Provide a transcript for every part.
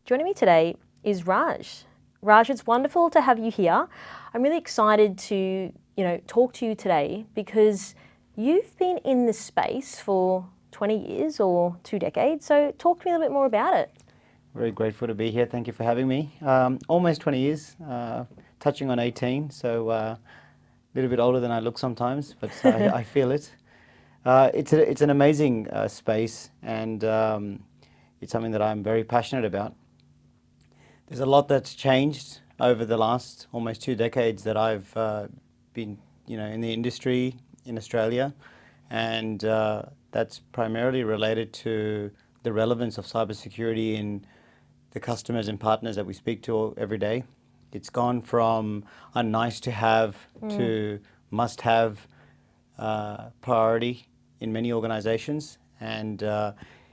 Joining me today is Raj. Raj, it's wonderful to have you here. I'm really excited to, talk to you today because you've been in this space for 20 years or 2 decades. So talk to me a little bit more about it. Very grateful to be here. Thank you for having me. Almost 20 years, touching on 18, so a little bit older than I look sometimes, but I feel it. It's an amazing space, and it's something that I'm very passionate about. There's a lot that's changed over the last almost 2 decades that I've been, in the industry in Australia, and that's primarily related to the relevance of cybersecurity in the customers and partners that we speak to every day. It's gone from a nice to have to must have priority in many organizations, and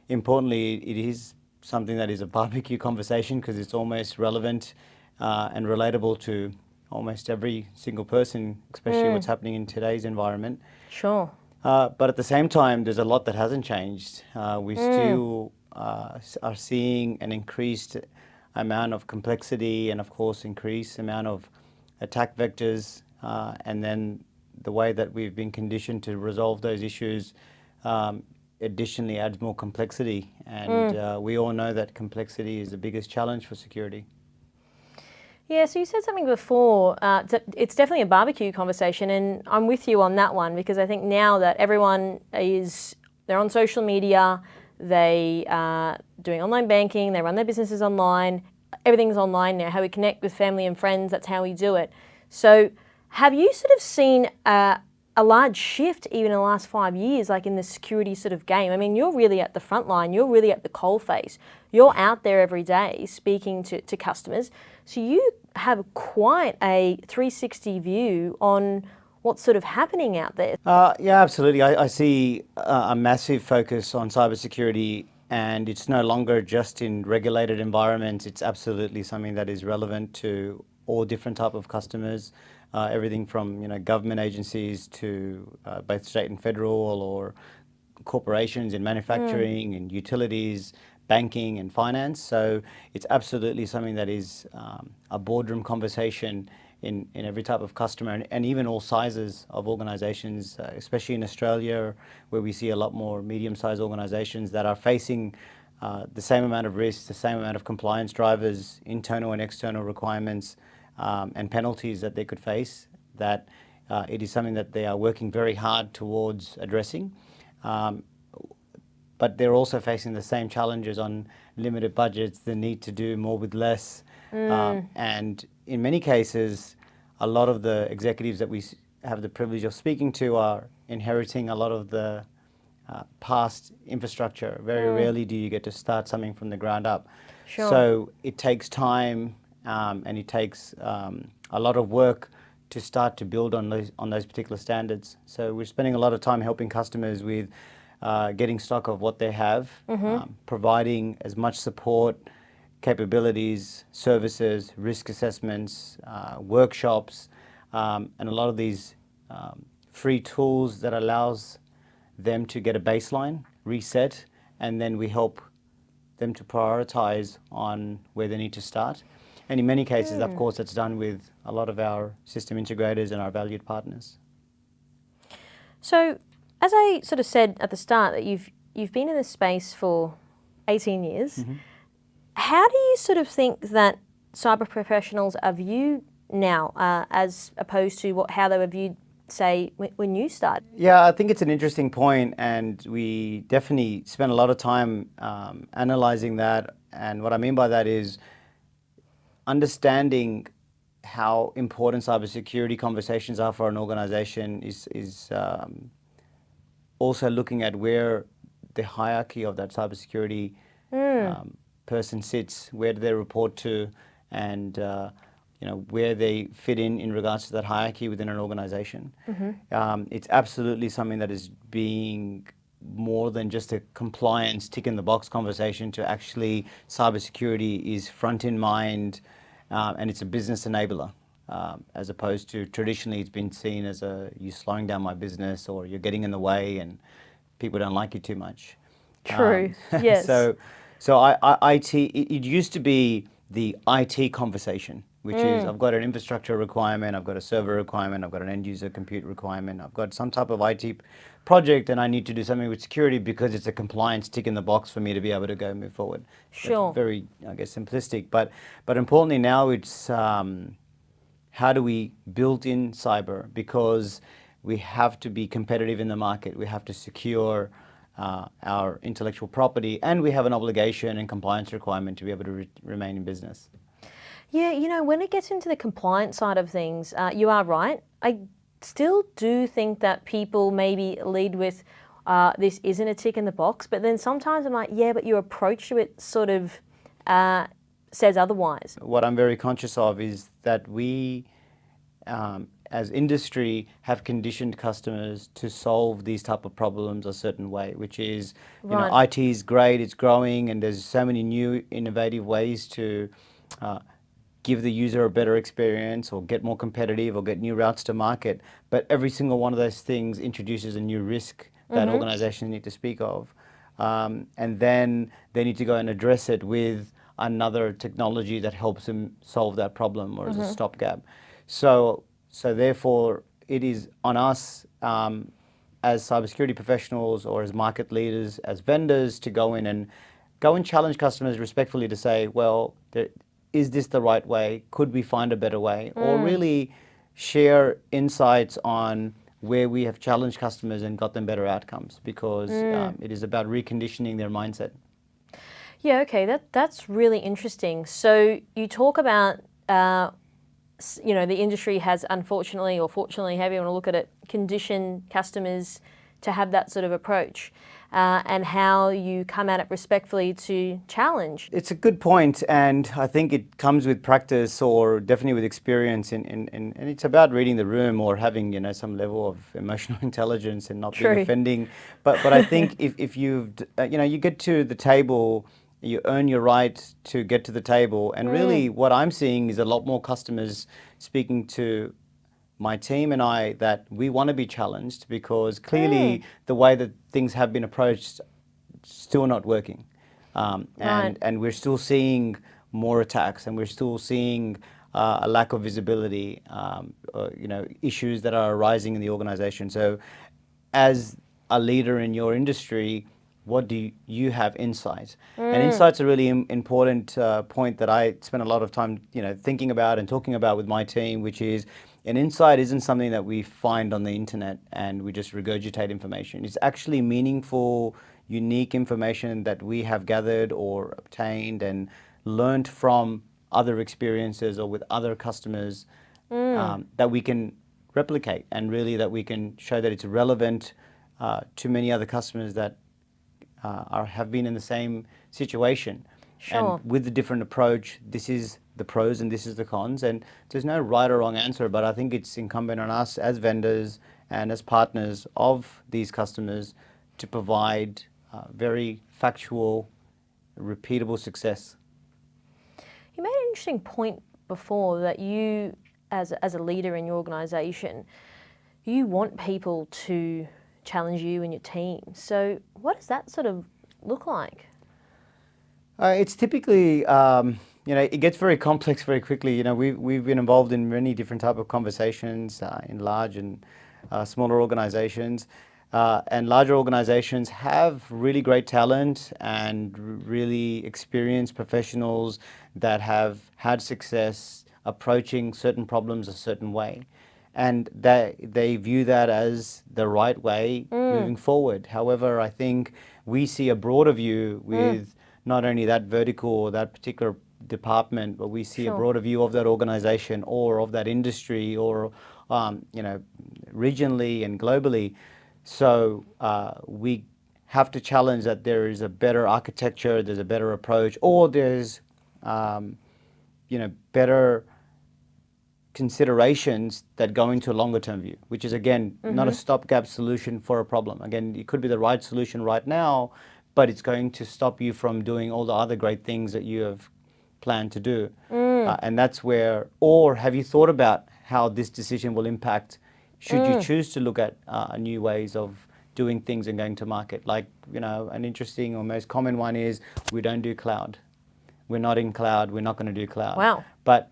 importantly, it is something that is a barbecue conversation because it's almost relevant and relatable to almost every single person, especially what's happening in today's environment. Sure. But at the same time, there's a lot that hasn't changed. We still are seeing an increased amount of complexity and, of course, increased amount of attack vectors, and then the way that we've been conditioned to resolve those issues additionally adds more complexity, and we all know that complexity is the biggest challenge for security. Yeah, so you said something before, it's definitely a barbecue conversation, and I'm with you on that one because I think now that everyone they're on social media, they are doing online banking, they run their businesses online, everything's online now, how we connect with family and friends, that's how we do it. So have you sort of seen a large shift even in the last 5 years, like in the security sort of game? I mean, you're really at the front line, you're really at the coalface. You're out there every day speaking to customers. So you have quite a 360 view on what's sort of happening out there. Yeah, absolutely. I see a massive focus on cybersecurity, and it's no longer just in regulated environments. It's absolutely something that is relevant to all different type of customers. Everything from government agencies to both state and federal, or corporations in manufacturing and utilities, banking and finance. So it's absolutely something that is a boardroom conversation in every type of customer, and even all sizes of organizations, especially in Australia, where we see a lot more medium-sized organizations that are facing the same amount of risk, the same amount of compliance drivers, internal and external requirements, and penalties that they could face, that it is something that they are working very hard towards addressing. But they're also facing the same challenges on limited budgets, the need to do more with less. And in many cases, a lot of the executives that we have the privilege of speaking to are inheriting a lot of the past infrastructure. Very rarely do you get to start something from the ground up. Sure. So it takes time, and it takes a lot of work to start to build on those particular standards. So we're spending a lot of time helping customers with getting stock of what they have, providing as much support, capabilities, services, risk assessments, workshops, and a lot of these free tools that allows them to get a baseline, reset, and then we help them to prioritize on where they need to start. And in many cases, of course, it's done with a lot of our system integrators and our valued partners. So, as I sort of said at the start, that you've been in this space for 18 years. How do you sort of think that cyber professionals are viewed now, as opposed to how they were viewed, say, when you started? Yeah, I think it's an interesting point, and we definitely spend a lot of time analyzing that. And what I mean by that is understanding how important cybersecurity conversations are for an organization is also looking at where the hierarchy of that cybersecurity person sits, where do they report to, and where they fit in regards to that hierarchy within an organization. It's absolutely something that is being more than just a compliance tick in the box conversation, to actually cybersecurity is front in mind, and it's a business enabler, as opposed to traditionally it's been seen as you slowing down my business, or you're getting in the way and people don't like you too much. True. Yes. So IT, it used to be the IT conversation, which is I've got an infrastructure requirement, I've got a server requirement, I've got an end user compute requirement, I've got some type of IT project and I need to do something with security because it's a compliance tick in the box for me to be able to go move forward. That's Sure. very, I guess, simplistic. But importantly now it's how do we build in cyber, because we have to be competitive in the market. We have to secure our intellectual property, and we have an obligation and compliance requirement to be able to remain in business. Yeah, when it gets into the compliance side of things, you are right. I still do think that people maybe lead with this isn't a tick in the box, but then sometimes I'm like, yeah, but your approach to it sort of says otherwise. What I'm very conscious of is that we, as industry, have conditioned customers to solve these type of problems a certain way, which is, Right. IT is great, it's growing, and there's so many new innovative ways to give the user a better experience or get more competitive or get new routes to market. But every single one of those things introduces a new risk that organizations need to speak of. And then they need to go and address it with another technology that helps them solve that problem or as a stopgap. So therefore, it is on us as cybersecurity professionals or as market leaders, as vendors, to go in and challenge customers respectfully to say, well, is this the right way? Could we find a better way? Or really share insights on where we have challenged customers and got them better outcomes, because it is about reconditioning their mindset. Yeah, okay, that's really interesting. So you talk about, the industry has unfortunately or fortunately, however you want to look at it, conditioned customers to have that sort of approach, and how you come at it respectfully to challenge. It's a good point, and I think it comes with practice or definitely with experience, and it's about reading the room or having some level of emotional intelligence and not True. being offending. But I think if you've you get to the table, you earn your right to get to the table, and really what I'm seeing is a lot more customers speaking to my team and I that we want to be challenged, because clearly the way that things have been approached still not working, Right. and we're still seeing more attacks, and we're still seeing a lack of visibility, issues that are arising in the organization. So as a leader in your industry, what do you have insight? And insight's a really important point that I spend a lot of time, thinking about and talking about with my team, which is an insight isn't something that we find on the internet and we just regurgitate information. It's actually meaningful, unique information that we have gathered or obtained and learned from other experiences or with other customers, that we can replicate, and really that we can show that it's relevant to many other customers that have been in the same situation. Sure. And with the different approach, this is the pros and this is the cons. And there's no right or wrong answer, but I think it's incumbent on us as vendors and as partners of these customers to provide very factual, repeatable success. You made an interesting point before that you, as a leader in your organization, you want people to challenge you and your team. So what does that sort of look like? It's typically, it gets very complex very quickly. We've been involved in many different type of conversations in large and smaller organizations. And larger organizations have really great talent and really experienced professionals that have had success approaching certain problems a certain way. And they view that as the right way moving forward. However, I think we see a broader view with not only that vertical or that particular department, but we see a broader view of that organization or of that industry or regionally and globally. So we have to challenge that there is a better architecture, there's a better approach, or there's better considerations that go into a longer term view, which is again not a stopgap solution for a problem. Again, it could be the right solution right now, but it's going to stop you from doing all the other great things that you have planned to do. And that's where, or have you thought about how this decision will impact, should you choose to look at new ways of doing things and going to market. Like, an interesting or most common one is we don't do cloud. We're not in cloud. We're not going to do cloud. Wow. But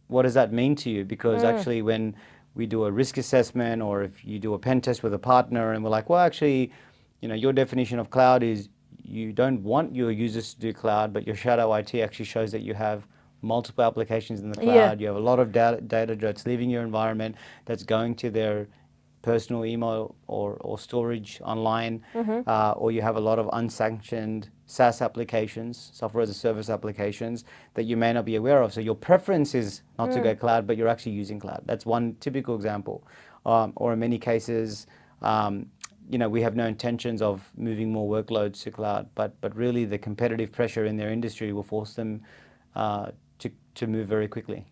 what does that mean to you? Because actually when we do a risk assessment, or if you do a pen test with a partner and we're like, well, actually, your definition of cloud is you don't want your users to do cloud, but your shadow IT actually shows that you have multiple applications in the cloud. Yeah. You have a lot of data that's leaving your environment, that's going to their personal email or storage online, or you have a lot of unsanctioned SaaS applications, software as a service applications, that you may not be aware of. So your preference is not to go cloud, but you're actually using cloud. That's one typical example. Or in many cases, we have no intentions of moving more workloads to cloud, but really the competitive pressure in their industry will force them to move very quickly.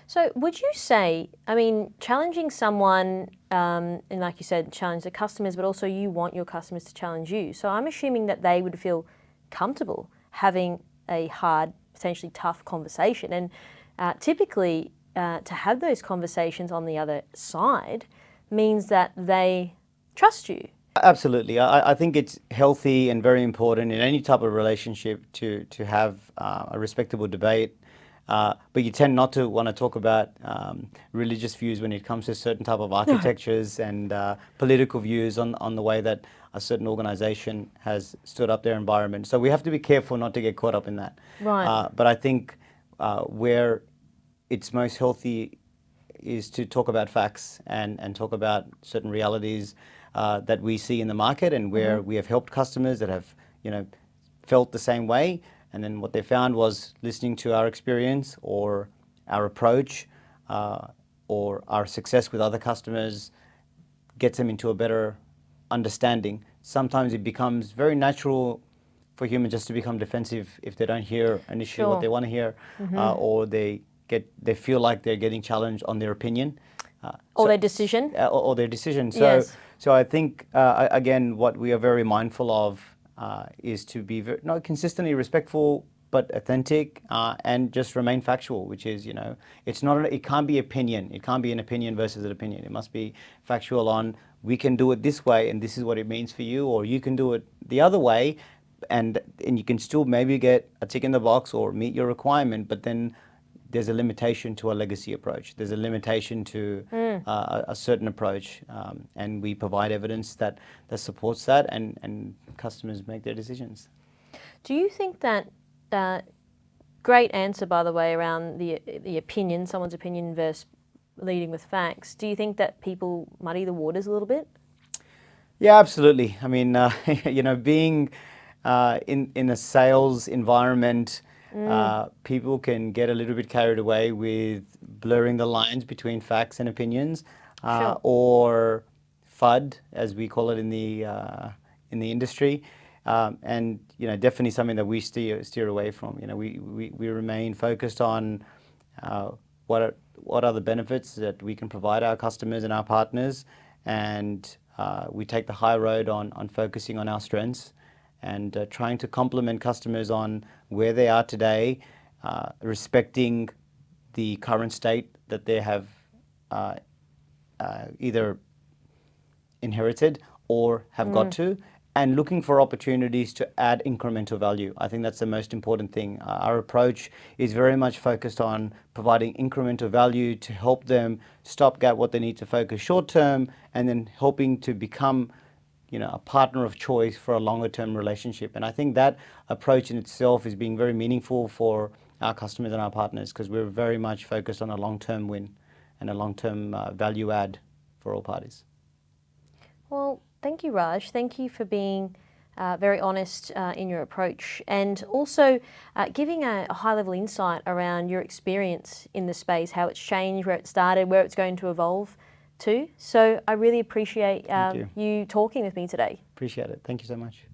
So would you say, challenging someone, and like you said, challenge the customers, but also you want your customers to challenge you. So I'm assuming that they would feel comfortable having a hard, potentially tough conversation. And typically, to have those conversations on the other side means that they trust you. Absolutely. I think it's healthy and very important in any type of relationship to have a respectable debate. But you tend not to want to talk about religious views when it comes to certain type of architectures and political views on the way that a certain organization has stood up their environment. So we have to be careful not to get caught up in that. Right. But I think where it's most healthy is to talk about facts and talk about certain realities that we see in the market, and where we have helped customers that have felt the same way. And then what they found was listening to our experience or our approach or our success with other customers gets them into a better understanding. Sometimes it becomes very natural for humans just to become defensive if they don't hear initially what they want to hear, or they feel like they're getting challenged on their opinion. Or their decision. Or their decision. Yes. So I think, again, what we are very mindful of is to be not consistently respectful, but authentic, and just remain factual, which is, it can't be opinion. It can't be an opinion versus an opinion. It must be factual on, we can do it this way and this is what it means for you, or you can do it the other way and you can still maybe get a tick in the box or meet your requirement, but then there's a limitation to a legacy approach. There's a limitation to a certain approach, and we provide evidence that supports that, and customers make their decisions. Do you think that, great answer, by the way, around the opinion, someone's opinion versus leading with facts. Do you think that people muddy the waters a little bit? Yeah, absolutely. I mean, being in a sales environment, people can get a little bit carried away with blurring the lines between facts and opinions, Sure. or FUD, as we call it in the industry, and definitely something that we steer away from. We remain focused on what are the benefits that we can provide our customers and our partners, and we take the high road on focusing on our strengths and trying to complement customers on where they are today, respecting the current state that they have either inherited or have got to, and looking for opportunities to add incremental value. I think that's the most important thing. Our approach is very much focused on providing incremental value to help them stopgap what they need to focus short term, and then helping to become a partner of choice for a longer term relationship. And I think that approach in itself is being very meaningful for our customers and our partners, because we're very much focused on a long-term win and a long-term value add for all parties. Well, thank you, Raj. Thank you for being very honest in your approach, and also giving a high-level insight around your experience in the space, how it's changed, where it started, where it's going to evolve to. So I really appreciate you talking with me today. Appreciate it. Thank you so much.